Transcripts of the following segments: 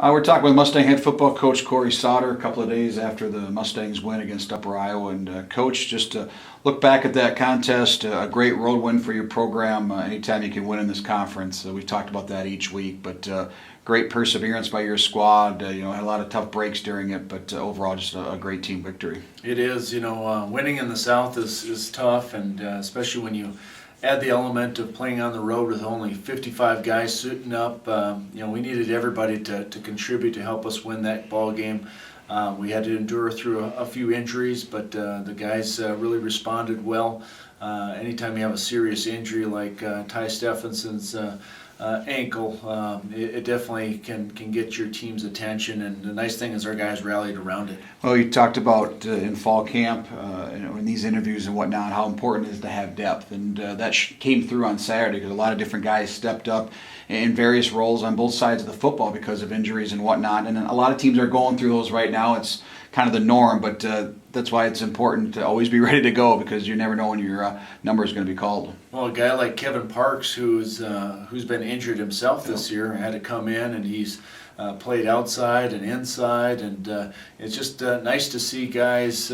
We're talking with Mustang head football coach Cory Sauter a couple of days after the Mustangs win against Upper Iowa. And Coach, just to look back at that contest, a great road win for your program. Anytime you can win in this conference, we've talked about that each week. But great perseverance by your squad. Had a lot of tough breaks during it, but overall just a great team victory. It is. Winning in the South is tough, and especially when you add the element of playing on the road with only 55 guys suiting up. We needed everybody to contribute to help us win that ball game. We had to endure through a few injuries, but the guys really responded well. Anytime you have a serious injury like Ty Stephenson's ankle, it definitely can get your team's attention, and the nice thing is our guys rallied around it. Well, you talked about in fall camp, in these interviews and whatnot, how important it is to have depth, and that came through on Saturday because a lot of different guys stepped up in various roles on both sides of the football because of injuries and whatnot, and a lot of teams are going through those right now. It's kind of the norm, but that's why it's important to always be ready to go because you never know when your number is going to be called. Well, a guy like Kevin Parks, who's been injured himself this year, had to come in, and he's played outside and inside, and it's just nice to see guys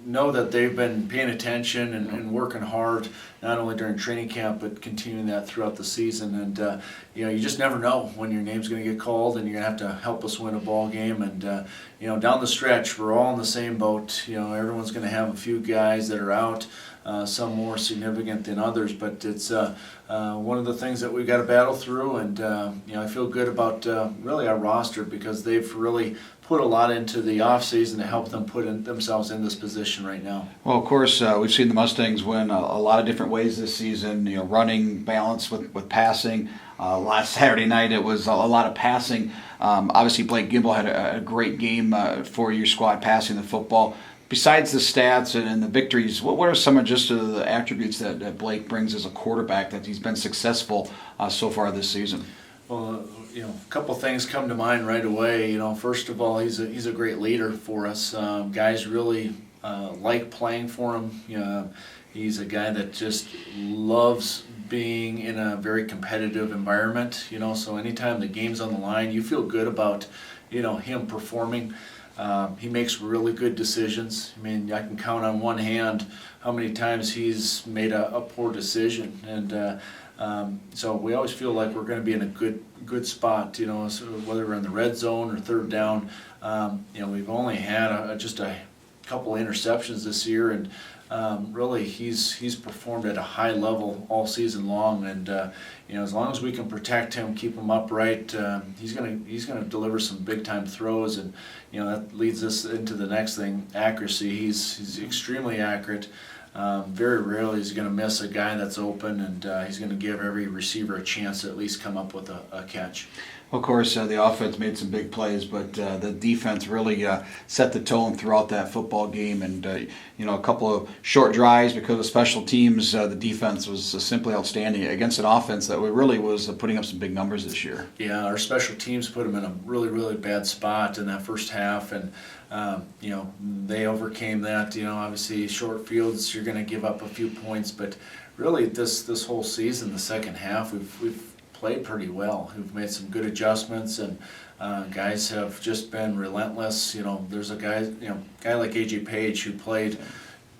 know that they've been paying attention and working hard, not only during training camp but continuing that throughout the season. And you just never know when your name's going to get called, and you're going to have to help us win a ball game. And down the stretch, we're all in the same boat. Everyone's going to have a few guys that are out. Some more significant than others, but it's one of the things that we've got to battle through, and I feel good about really our roster because they've really put a lot into the offseason to help them put themselves in this position right now. Well, of course, we've seen the Mustangs win a lot of different ways this season, running, balance with passing. Last Saturday night it was a lot of passing. Obviously, Blake Gimble had a great game for your squad passing the football. Besides the stats and the victories, what are some of just the attributes that Blake brings as a quarterback that he's been successful so far this season? Well, a couple things come to mind right away. First of all, he's a great leader for us. Guys really like playing for him. He's a guy that just loves being in a very competitive environment. So anytime the game's on the line, you feel good about him performing. He makes really good decisions. I can count on one hand how many times he's made a poor decision, and so we always feel like we're going to be in a good spot. So whether we're in the red zone or third down, we've only had just a couple interceptions this year, and really he's performed at a high level all season long, and as long as we can protect him, keep him upright, he's gonna deliver some big time throws, and that leads us into the next thing, accuracy. He's extremely accurate. Very rarely is he going to miss a guy that's open, and he's going to give every receiver a chance to at least come up with a catch. Of course, the offense made some big plays, but the defense really set the tone throughout that football game. And a couple of short drives because of special teams. The defense was simply outstanding against an offense that really was putting up some big numbers this year. Yeah, our special teams put them in a really, really bad spot in that first half, and they overcame that. Obviously, short fields, you're going to give up a few points, but really this whole season, the second half, we've played pretty well. We've made some good adjustments, and guys have just been relentless. There's a guy like AJ Page who played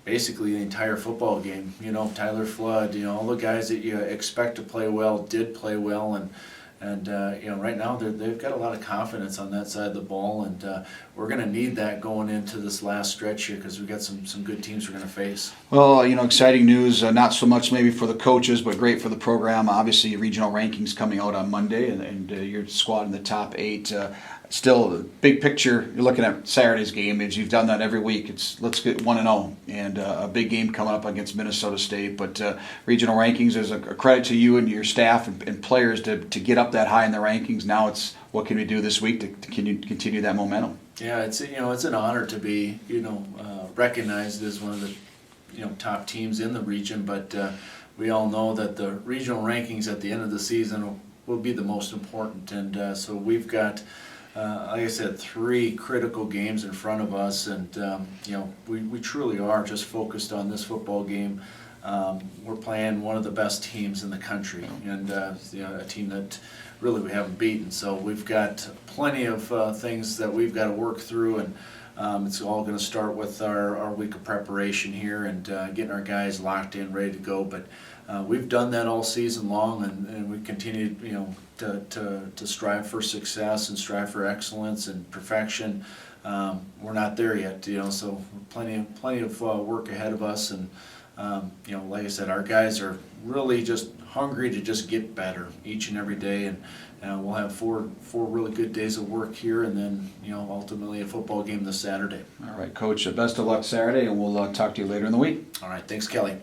basically the entire football game. Tyler Flood, all the guys that you expect to play well did play well, and right now they've got a lot of confidence on that side of the ball, and we're going to need that going into this last stretch here because we've got some good teams we're going to face. Well, exciting news, not so much maybe for the coaches, but great for the program. Obviously, regional rankings coming out on Monday, and your squad in the top 8. Still, the big picture, you're looking at Saturday's game, is you've done that every week. Let's get 1-0, and a big game coming up against Minnesota State. But regional rankings is a credit to you and your staff and players to get up that high in the rankings. Now it's what can we do this week to continue that momentum? Yeah, it's an honor to be recognized as one of the top teams in the region. But we all know that the regional rankings at the end of the season will be the most important, and so we've got. Like I said, 3 critical games in front of us, and we truly are just focused on this football game. We're playing one of the best teams in the country, and a team that really we haven't beaten. So we've got plenty of things that we've got to work through, and it's all going to start with our week of preparation here and getting our guys locked in, ready to go. But we've done that all season long, and we continue, to strive for success and strive for excellence and perfection. We're not there yet, so plenty of work ahead of us, and like I said, our guys are really just hungry to just get better each and every day, and we'll have four really good days of work here, and then ultimately a football game this Saturday. All right, Coach, best of luck Saturday, and we'll talk to you later in the week. All right, thanks, Kelly.